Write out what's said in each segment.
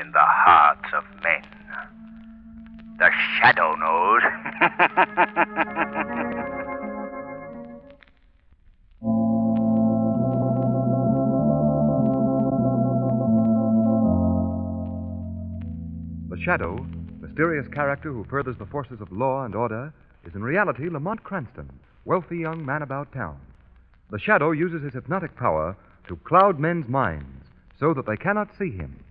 in the hearts of men. The shadow knows. The Shadow, mysterious character who furthers the forces of law and order, is in reality Lamont Cranston, wealthy young man about town. The Shadow uses his hypnotic power to cloud men's minds so that they cannot see him.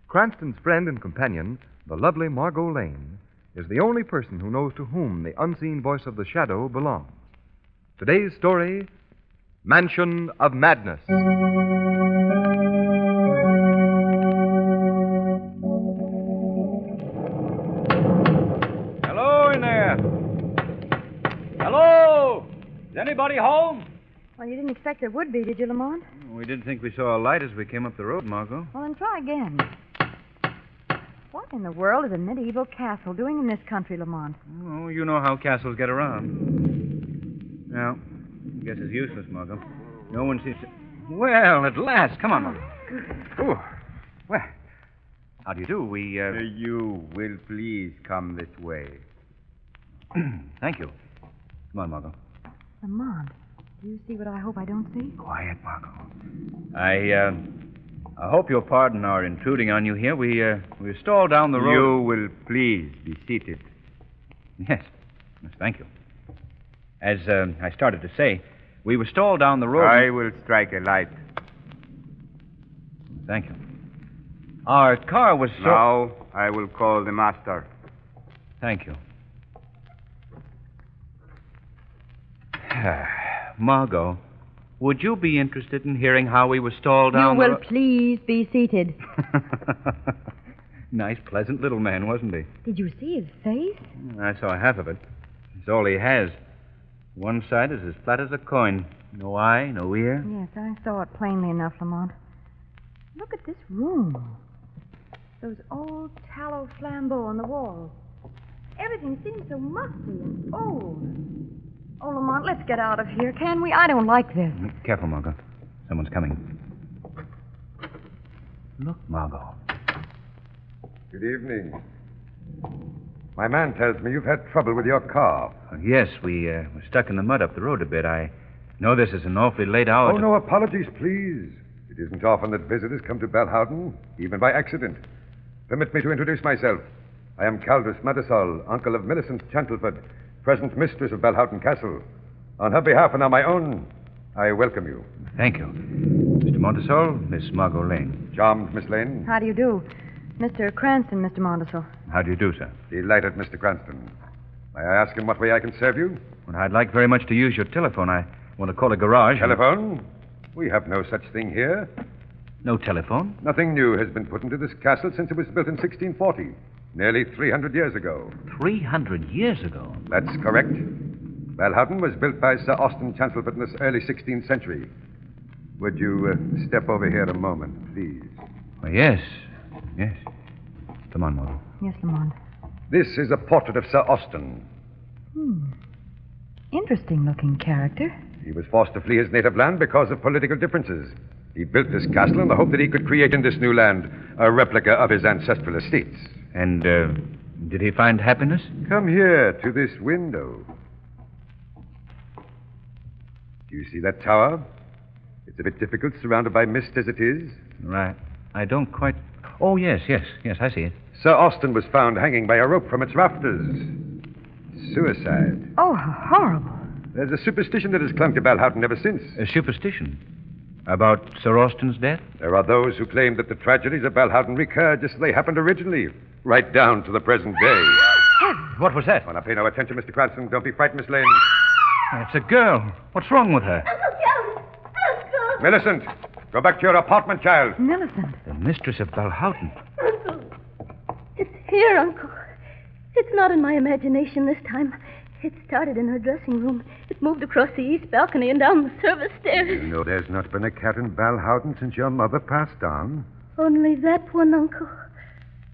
Cranston's friend and companion, the lovely Margo Lane, is the only person who knows to whom the unseen voice of the Shadow belongs. Today's story, Mansion of Madness. Hello in there. Hello? Is anybody home? Well, you didn't expect there would be, did you, Lamont? We didn't think we saw a light as we came up the road, Margo. Well, then try again. What in the world is a medieval castle doing in this country, Lamont? Oh, you know how castles get around. Well, I guess it's useless, Margo. No one seems to... Well, at last. Come on, Margo. Oh. Well, how do you do? You will please come this way. Thank you. Come on, Margo. Lamont, do you see what I hope I don't see? Quiet, Margo. I hope you'll pardon our intruding on you here. We're stalled down the road. You will please be seated. Yes. Yes, thank you. As I started to say, we were stalled down the road. I will strike a light. Thank you. Our car was so... Now I will call the master. Thank you. Margo, would you be interested in hearing how we were stalled down You will please be seated. Nice, pleasant little man, wasn't he? Did you see his face? I saw half of it. It's all he has. One side is as flat as a coin. No eye, no ear. Yes, I saw it plainly enough, Lamont. Look at this room. Those old tallow flambeaux on the wall. Everything seems so musty and old. Oh, Lamont, let's get out of here, can we? I don't like this. Careful, Margo. Someone's coming. Look, Margo. Good evening. My man tells me you've had trouble with your car. Yes, we were stuck in the mud up the road a bit. I know this is an awfully late hour. Oh, no apologies, please. It isn't often that visitors come to Balhowden, even by accident. Permit me to introduce myself. I am Caldus Madisol, uncle of Millicent Chantleford, present mistress of Balhowden Castle. On her behalf and on my own, I welcome you. Thank you. Mr. Montesol, Miss Margo Lane. Charmed, Miss Lane. How do you do? Mr. Cranston, Mr. Mondesel. How do you do, sir? Delighted, Mr. Cranston. May I ask in what way I can serve you? Well, I'd like very much to use your telephone. I want to call a garage. Telephone? We have no such thing here. No telephone? Nothing new has been put into this castle since it was built in 1640. Nearly 300 years ago. 300 years ago? That's correct. Balhowden was built by Sir Austin Chantleford in the early 16th century. Would you step over here a moment, please? Oh, yes. Yes. Come on, Margo. Yes, Lamont. This is a portrait of Sir Austin. Interesting looking character. He was forced to flee his native land because of political differences. He built this castle in the hope that he could create in this new land a replica of his ancestral estates. And, did he find happiness? Come here to this window. Do you see that tower? It's a bit difficult, surrounded by mist as it is. Right. I don't quite... Oh, yes, I see it. Sir Austin was found hanging by a rope from its rafters. Suicide. Oh, how horrible. There's a superstition that has clung to Balhowden ever since. A superstition? About Sir Austin's death? There are those who claim that the tragedies of Balhowden recur just as they happened originally, right down to the present day. What was that? Oh, now pay no attention, Mr. Cranston. Don't be frightened, Miss Lane. It's a girl. What's wrong with her? Uncle! Millicent, go back to your apartment, child. Millicent. The mistress of Balhowden. Uncle! It's here, Uncle. It's not in my imagination this time. It started in her dressing room. It moved across the east balcony and down the service stairs. You know there's not been a cat in Balhowden since your mother passed on. Only that one, Uncle.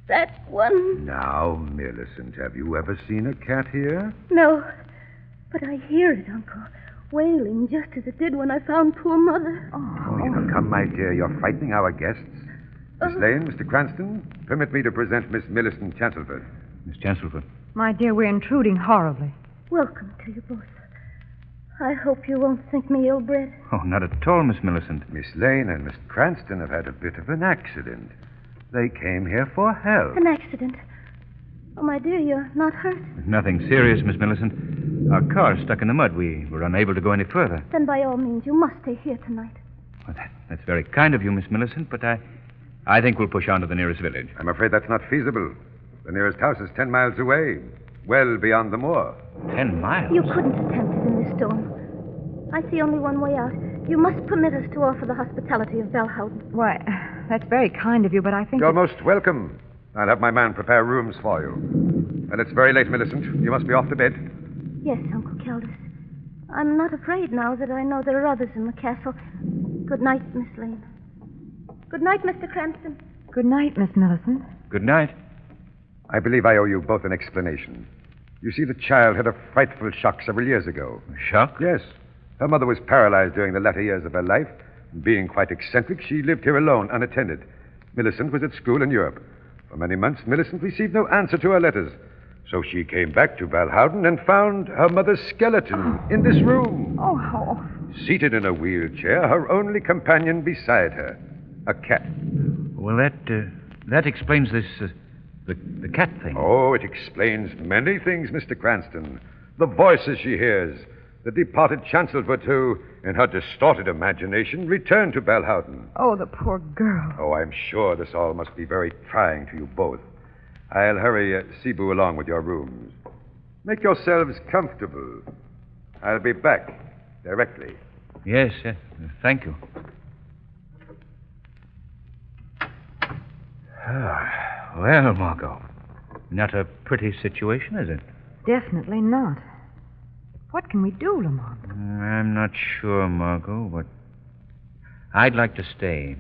That one. Now, Millicent, have you ever seen a cat here? No, but I hear it, Uncle. Wailing just as it did when I found poor Mother. Oh, come, my dear. You're frightening our guests. Miss Lane, Mr. Cranston, permit me to present Miss Millicent Chancelford. Miss Chancelford. My dear, we're intruding horribly. Welcome to you both. I hope you won't think me ill-bred. Oh, not at all, Miss Millicent. Miss Lane and Mr. Cranston have had a bit of an accident. They came here for help. An accident. Oh, my dear, you're not hurt. Nothing serious, Miss Millicent. Our car stuck in the mud. We were unable to go any further. Then by all means, you must stay here tonight. Well, that's very kind of you, Miss Millicent, but I think we'll push on to the nearest village. I'm afraid that's not feasible. The nearest house is 10 miles away, well beyond the moor. 10 miles? You couldn't attempt it in this storm. I see only one way out. You must permit us to offer the hospitality of Belhouden. Why, that's very kind of you, but I think... You're most welcome. I'll have my man prepare rooms for you. And it's very late, Millicent. You must be off to bed. Yes, Uncle Caldus. I'm not afraid now that I know there are others in the castle. Good night, Miss Lane. Good night, Mr. Cranston. Good night, Miss Millicent. Good night. I believe I owe you both an explanation. You see, the child had a frightful shock several years ago. A shock? Yes. Her mother was paralyzed during the latter years of her life. Being quite eccentric, she lived here alone, unattended. Millicent was at school in Europe. For many months, Millicent received no answer to her letters. So she came back to Balhowden and found her mother's skeleton in this room. Oh. Seated in a wheelchair, her only companion beside her, a cat. Well, that explains this, the cat thing. Oh, it explains many things, Mr. Cranston. The voices she hears, the departed Chancelford who, in her distorted imagination, returned to Balhowden. Oh, the poor girl. Oh, I'm sure this all must be very trying to you both. I'll hurry Cebu along with your rooms. Make yourselves comfortable. I'll be back directly. Yes, thank you. Well, Margo, not a pretty situation, is it? Definitely not. What can we do, Lamont? I'm not sure, Margo, but I'd like to stay.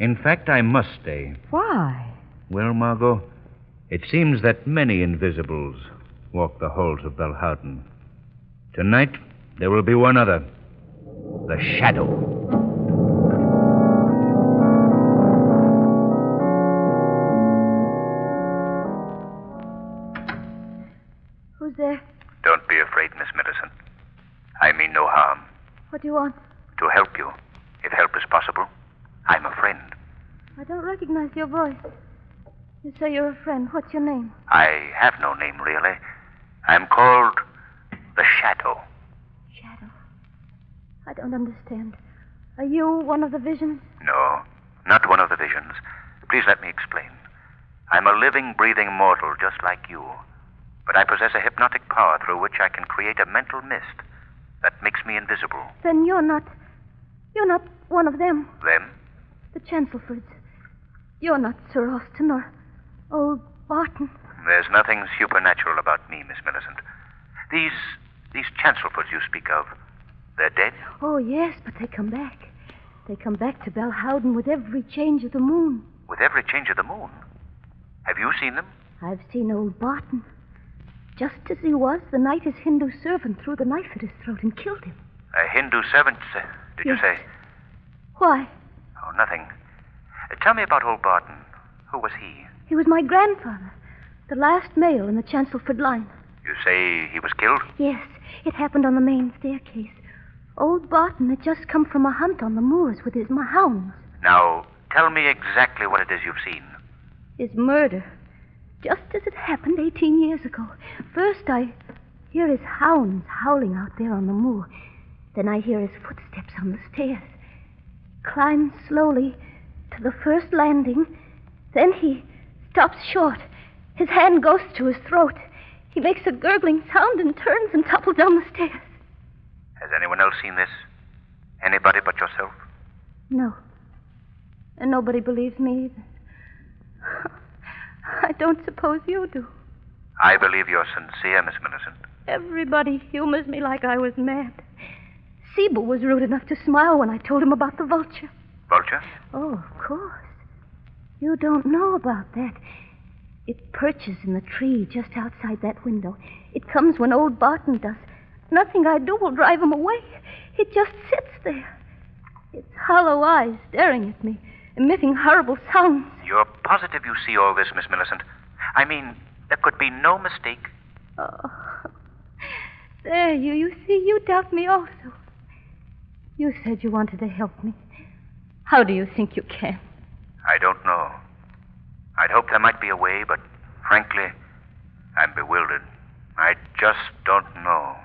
In fact, I must stay. Why? Well, Margo, it seems that many invisibles walk the halls of Belhowden. Tonight, there will be one other. The Shadow. Who's there? Don't be afraid, Miss Millicent. I mean no harm. What do you want? To help you, if help is possible. I'm a friend. I don't recognize your voice. You say you're a friend. What's your name? I have no name, really. I'm called the Shadow. Shadow. I don't understand. Are you one of the visions? No, not one of the visions. Please let me explain. I'm a living, breathing mortal just like you. But I possess a hypnotic power through which I can create a mental mist that makes me invisible. Then you're not one of them. Them? The Chancelfords. You're not Sir Austin or old Barton. There's nothing supernatural about me, Miss Millicent. These Chancelfords you speak of, they're dead? Oh, yes, but they come back. They come back to Belhowden with every change of the moon. With every change of the moon? Have you seen them? I've seen old Barton. Just as he was the night his Hindu servant threw the knife at his throat and killed him. A Hindu servant, did you say? Why? Oh, nothing. Tell me about old Barton. Who was he? He was my grandfather, the last male in the Chancelford line. You say he was killed? Yes, it happened on the main staircase. Old Barton had just come from a hunt on the moors with his hounds. Now, tell me exactly what it is you've seen. His murder. Just as it happened 18 years ago. First, I hear his hounds howling out there on the moor. Then I hear his footsteps on the stairs. Climbs slowly to the first landing. Then he stops short. His hand goes to his throat. He makes a gurgling sound and turns and topples down the stairs. Has anyone else seen this? Anybody but yourself? No. And nobody believes me either. I don't suppose you do. I believe you're sincere, Miss Millicent. Everybody humors me like I was mad. Cebu was rude enough to smile when I told him about the vulture. Vulture? Oh, of course. You don't know about that. It perches in the tree just outside that window. It comes when old Barton does. Nothing I do will drive him away. It just sits there. Its hollow eyes staring at me. emitting horrible sounds. You're positive you see all this, Miss Millicent? I mean, there could be no mistake. Oh, there, you see, you doubt me also. You said you wanted to help me. How do you think you can? I don't know. I'd hoped there might be a way, but frankly, I'm bewildered. I just don't know.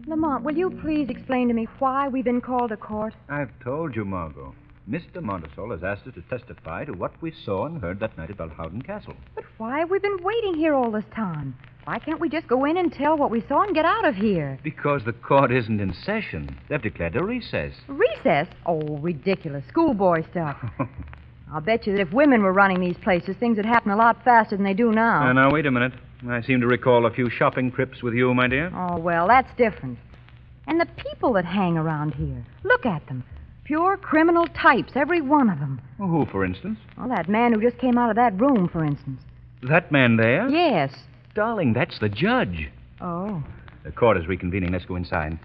Lamont, will you please explain to me why we've been called to court? I've told you, Margot. Mr. Montesol has asked us to testify to what we saw and heard that night at Balhowden Castle. But why have we been waiting here all this time? Why can't we just go in and tell what we saw and get out of here? Because the court isn't in session. They've declared a recess. Recess? Oh, ridiculous. Schoolboy stuff. I'll bet you that if women were running these places, things would happen a lot faster than they do now. Now, wait a minute. I seem to recall a few shopping trips with you, my dear. Oh, well, that's different. And the people that hang around here. Look at them. Pure criminal types, every one of them. Well, who, for instance? Well, that man who just came out of that room, for instance. That man there? Yes. Darling, that's the judge. Oh. The court is reconvening. Let's go inside.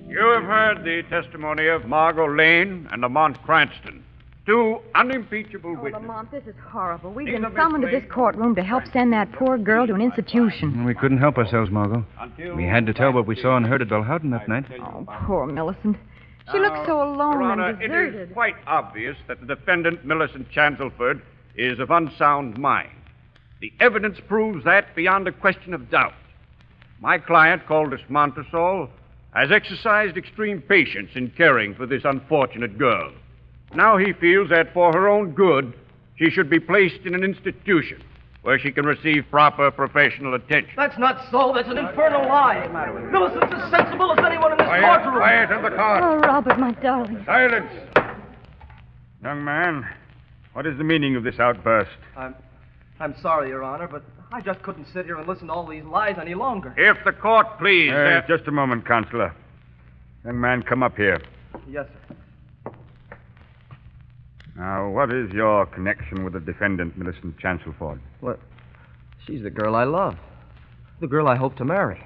You have heard the testimony of Margot Lane and Lamont Cranston, two unimpeachable Oh, witnesses. Lamont, this is horrible. We've Neither been Miss summoned to this Lane courtroom to help send that poor girl to an institution. We couldn't help ourselves, Margot. We had to tell what we saw and heard at Balhowden that night. Oh, poor Millicent. She looks so alone Your Honor, and it deserted. is quite obvious that the defendant, Millicent Chancelford, is of unsound mind. The evidence proves that beyond a question of doubt. My client, Caldas Montesol, has exercised extreme patience in caring for this unfortunate girl. Now he feels that for her own good, she should be placed in an institution where she can receive proper professional attention. That's not so. That's an infernal lie. Millicent's as sensible as anyone in this courtroom. Quiet in the car. Oh, Robert, my darling. Silence. Young man, what is the meaning of this outburst? I'm sorry, Your Honor, but I just couldn't sit here and listen to all these lies any longer. If the court please... just a moment, Counselor. Young man, come up here. Yes, sir. Now, what is your connection with the defendant, Millicent Chancelford? Well, she's the girl I love. The girl I hope to marry.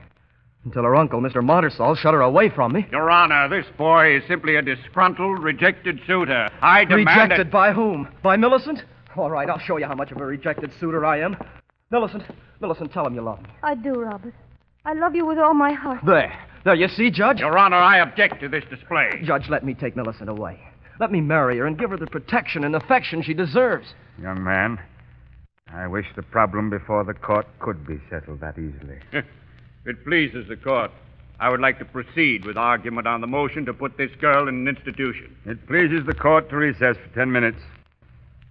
Until her uncle, Mr. Montesol, shut her away from me. Your Honor, this boy is simply a disgruntled, rejected suitor. I demand Rejected by whom? By Millicent? All right, I'll show you how much of a rejected suitor I am. Millicent, tell him you love me. I do, Robert. I love you with all my heart. There, you see, Judge? Your Honor, I object to this display. Judge, let me take Millicent away. Let me marry her and give her the protection and affection she deserves. Young man, I wish the problem before the court could be settled that easily. If it pleases the court, I would like to proceed with argument on the motion to put this girl in an institution. It pleases the court to recess for 10 minutes.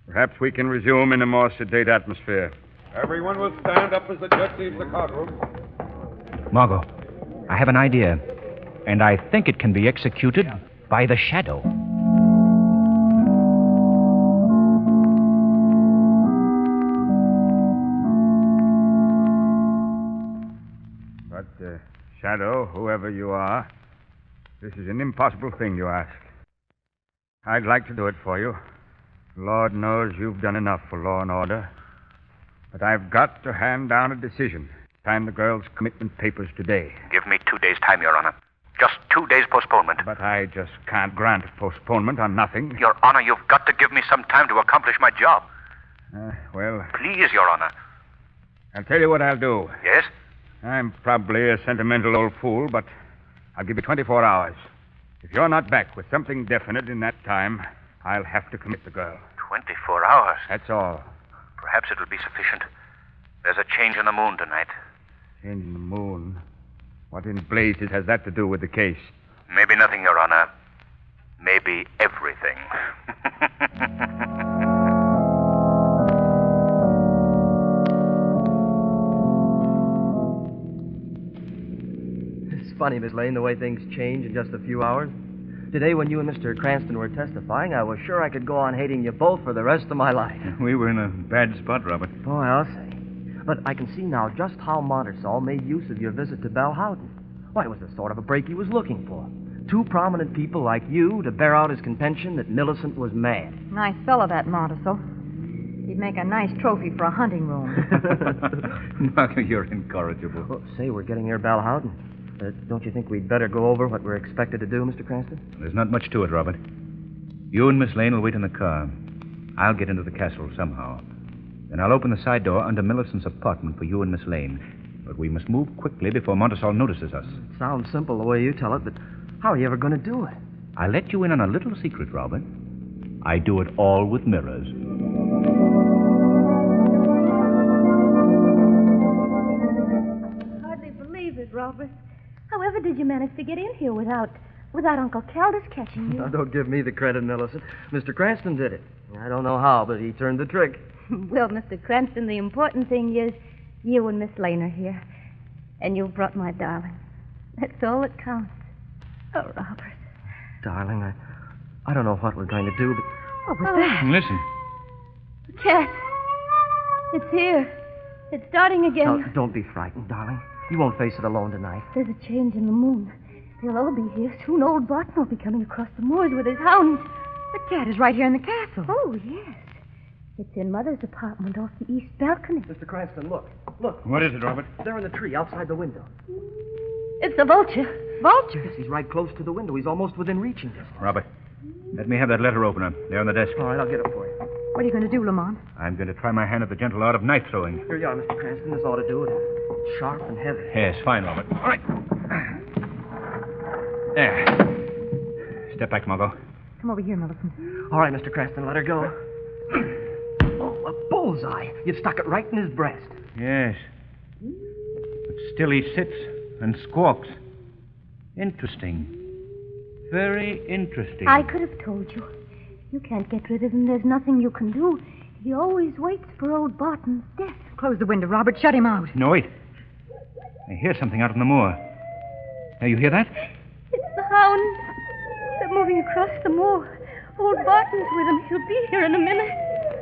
Perhaps we can resume in a more sedate atmosphere. Everyone will stand up as the judge leaves the courtroom. Margot, I have an idea, and I think it can be executed by the shadow. But, Shadow, whoever you are, this is an impossible thing you ask. I'd like to do it for you. Lord knows you've done enough for law and order. But I've got to hand down a decision. Sign the girl's commitment papers today. Give me 2 days' time, Your Honor. Just 2 days' postponement. But I just can't grant postponement on nothing. Your Honor, you've got to give me some time to accomplish my job. Well, Please, Your Honor. I'll tell you what I'll do. Yes? I'm probably a sentimental old fool, but I'll give you 24 hours. If you're not back with something definite in that time, I'll have to commit the girl. 24 hours. That's all. Perhaps it'll be sufficient. There's a change in the moon tonight. Change in the moon? What in blazes has that to do with the case? Maybe nothing, Your Honor. Maybe everything. It's funny, Miss Lane, the way things change in just a few hours. Today, when you and Mr. Cranston were testifying, I was sure I could go on hating you both for the rest of my life. We were in a bad spot, Robert. Boy, I'll say. But I can see now just how Montersall made use of your visit to Balhowden. Why, it was the sort of a break he was looking for. Two prominent people like you to bear out his contention that Millicent was mad. Nice fellow, that Montersall. He'd make a nice trophy for a hunting room. Margo, you're incorrigible. Well, say, we're getting near Balhowden. Don't you think we'd better go over what we're expected to do, Mr. Cranston? There's not much to it, Robert. You and Miss Lane will wait in the car. I'll get into the castle somehow. Then I'll open the side door under Millicent's apartment for you and Miss Lane. But we must move quickly before Montersall notices us. It sounds simple the way you tell it, but how are you ever going to do it? I'll let you in on a little secret, Robert. I do it all with mirrors. Hardly believe it, Robert. However did you manage to get in here without Uncle Caldas catching you? Now, don't give me the credit, Millicent. Mr. Cranston did it. I don't know how, but he turned the trick. Well, Mr. Cranston, the important thing is you and Miss Lane are here. And you've brought my darling. That's all that counts. Oh, Robert. Darling, I don't know what we're going to do, but... What was that? Listen. The cat. It's here. It's starting again. Now, don't be frightened, darling. You won't face it alone tonight. There's a change in the moon. They'll all be here. Soon old Barton will be coming across the moors with his hounds. The cat is right here in the castle. Oh, yes. It's in Mother's apartment off the east balcony. Mr. Cranston, look. Look. What is it, Robert? There in the tree outside the window. It's a vulture. Vulture? Yes, he's right close to the window. He's almost within reaching distance. Robert, let me have that letter opener. There on the desk. All right, I'll get it for you. What are you going to do, Lamont? I'm going to try my hand at the gentle art of knife throwing. Here you are, Mr. Cranston. This ought to do it. It's sharp and heavy. Yes, fine, Robert. All right. There. Step back, Margo. Come over here, Millicent. All right, Mr. Cranston, let her go. Oh, a bullseye. You stuck it right in his breast. Yes. But still he sits and squawks. Interesting. Very interesting. I could have told you. You can't get rid of him. There's nothing you can do. He always waits for old Barton's death. Close the window, Robert. Shut him out. No, wait. I hear something out on the moor. Now, you hear that? It's the hounds. They're moving across the moor. Old Barton's with them. He'll be here in a minute.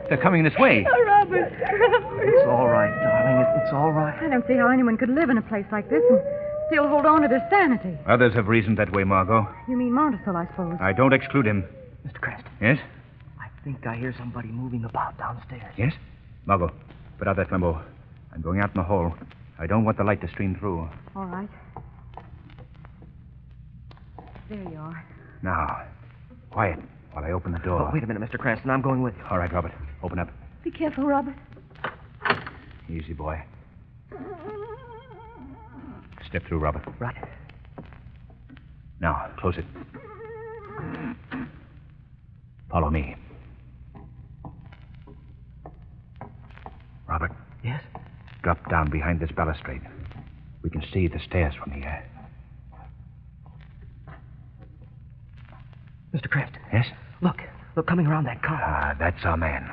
They're coming this way. Oh, Robert. It's all right, darling. It's all right. I don't see how anyone could live in a place like this and still hold on to their sanity. Others have reasoned that way, Margot. You mean Montersall, I suppose. I don't exclude him. Mr. Cranston. Yes? I think I hear somebody moving about downstairs. Yes? Margot, put out that flambeau. I'm going out in the hall. I don't want the light to stream through. All right. There you are. Now, quiet while I open the door. Oh, wait a minute, Mr. Cranston. I'm going with you. All right, Robert. Open up. Be careful, Robert. Easy, boy. Step through, Robert. Right. Now, close it. Follow me. Robert. Yes? Drop down behind this balustrade. We can see the stairs from here. Mr. Cranston. Yes? Look, coming around that car. Ah, that's our man.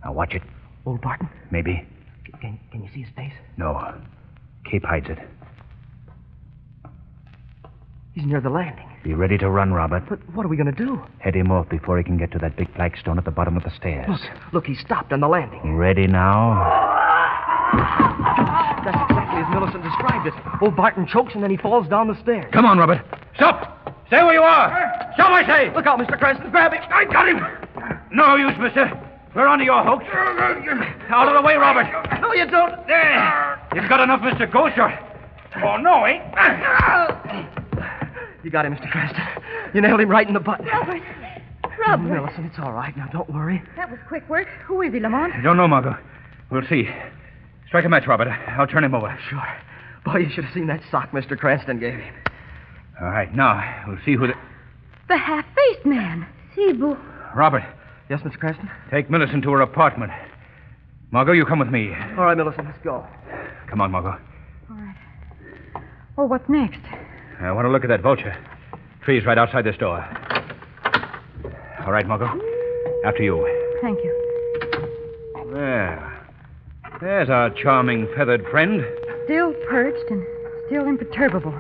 Now watch it. Old Barton? Maybe. Can you see his face? No. Cape hides it. He's near the landing. Be ready to run, Robert. But what are we going to do? Head him off before he can get to that big flagstone at the bottom of the stairs. Look, he stopped on the landing. Ready now? That's exactly as Millicent described it. Old Barton chokes and then he falls down the stairs. Come on, Robert. Stop! Stay where you are! Stop, I say! Look out, Mr. Cranston. Grab him. I got him! No use, mister. We're onto your hooks. Out of the way, Robert. No, you don't. There. You've got enough, Mr. Ghost. Oh, no, eh? You got him, Mr. Cranston. You nailed him right in the butt. Robert. Millicent, it's all right. Now, don't worry. That was quick work. Who is he, Lamont? I don't know, Margot. We'll see. Strike a match, Robert. I'll turn him over. Sure. Boy, you should have seen that sock Mr. Cranston gave him. All right, now, we'll see who the... The half-faced man. Sibu. Robert, Yes, Mr. Cranston? take Millicent to her apartment. Margot, you come with me. All right, Millicent, let's go. Come on, Margot. All right. Oh, what's next? I want to look at that vulture. Tree's right outside this door. All right, Margot. After you. Thank you. There. There's our charming feathered friend. Still perched and still imperturbable.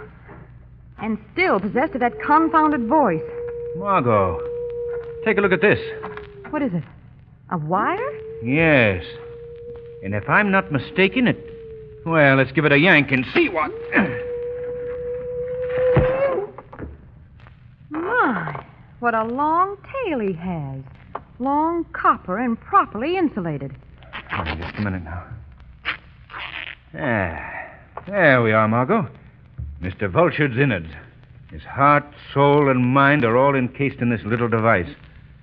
And still possessed of that confounded voice. Margo, take a look at this. What is it? A wire? Yes. And if I'm not mistaken, it... Well, let's give it a yank and see what... My, what a long tail he has. Long copper and properly insulated. Oh, just a minute now. There we are, Margo. Mr. Vulture's innards. His heart, soul, and mind are all encased in this little device.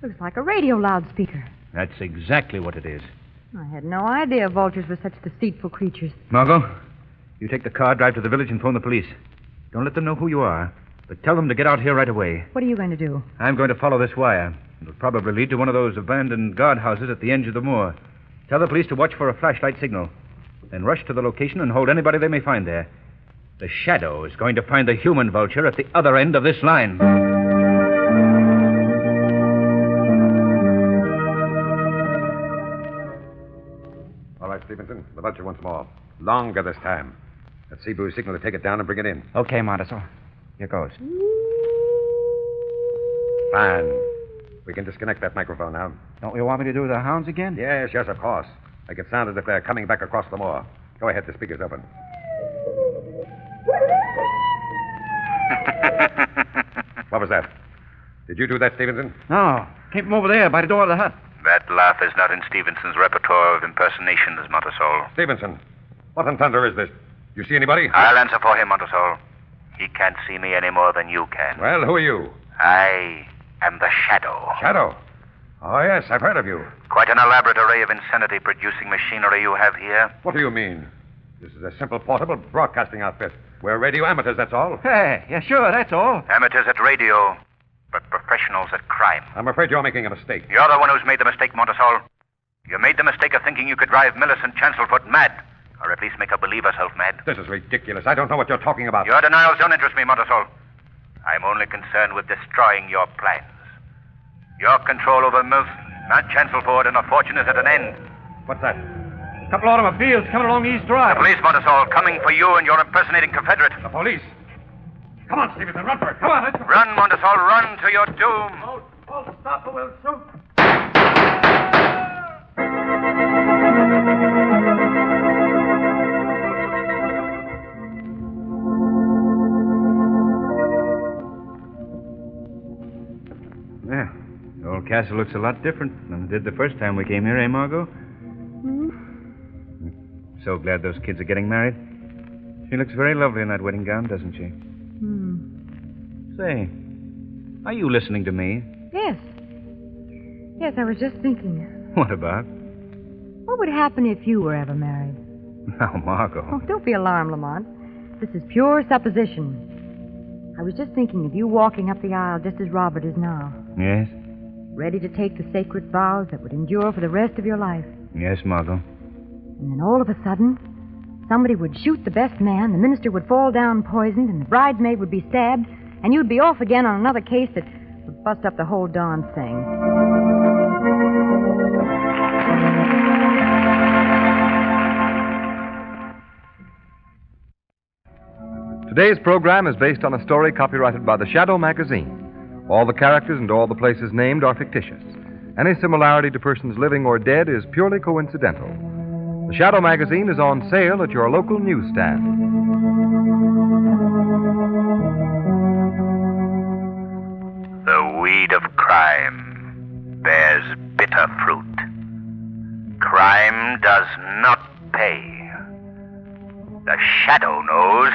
Looks like a radio loudspeaker. That's exactly what it is. I had no idea vultures were such deceitful creatures. Margo, you take the car, drive to the village, and phone the police. Don't let them know who you are, but tell them to get out here right away. What are you going to do? I'm going to follow this wire. It'll probably lead to one of those abandoned guardhouses at the edge of the moor. Tell the police to watch for a flashlight signal. Then rush to the location and hold anybody they may find there. The Shadow is going to find the human vulture at the other end of this line. All right, Stevenson. The vulture once more. Longer this time. Let's see Boo's signal to take it down and bring it in. Okay, Monteso. Here goes. Fine. We can disconnect that microphone now. Don't you want me to do the hounds again? Yes, of course. Make it sound as if they're coming back across the moor. Go ahead, the speaker's open. What was that? Did you do that, Stevenson? No. Came from over there by the door of the hut. That laugh is not in Stevenson's repertoire of impersonations, Montesol. Stevenson, what in thunder is this? You see anybody? I'll answer for him, Montesol. He can't see me any more than you can. Well, who are you? I am the Shadow. Shadow? Oh, yes, I've heard of you. Quite an elaborate array of insanity-producing machinery you have here. What do you mean? This is a simple portable broadcasting outfit. We're radio amateurs, that's all. Hey, yeah, sure, that's all. Amateurs at radio, but professionals at crime. I'm afraid you're making a mistake. You're the one who's made the mistake, Montesol. You made the mistake of thinking you could drive Millicent Chancelfoot mad, or at least make her believe herself mad. This is ridiculous. I don't know what you're talking about. Your denials don't interest me, Montesol. I'm only concerned with destroying your plans. Your control over Millicent Chancelfoot and her fortune is at an end. What's that? A couple automobiles coming along East Drive. The police, Montesol, coming for you and your impersonating Confederate. The police? Come on, Stevenson, run for it. Come on, let's go. Run, Montesol, run to your doom. Oh, stop or we'll shoot. Yeah, the old castle looks a lot different than it did the first time we came here, eh, Margo? So glad those kids are getting married. She looks very lovely in that wedding gown, doesn't she? Say, are you listening to me? Yes. Yes, I was just thinking. What about? What would happen if you were ever married? Now, Margo. Oh, don't be alarmed, Lamont. This is pure supposition. I was just thinking of you walking up the aisle just as Robert is now. Yes? Ready to take the sacred vows that would endure for the rest of your life. Yes, Margo. And then all of a sudden, somebody would shoot the best man, the minister would fall down poisoned, and the bridesmaid would be stabbed, and you'd be off again on another case that would bust up the whole darn thing. Today's program is based on a story copyrighted by the Shadow magazine. All the characters and all the places named are fictitious. Any similarity to persons living or dead is purely coincidental. The Shadow magazine is on sale at your local newsstand. The weed of crime bears bitter fruit. Crime does not pay. The Shadow knows.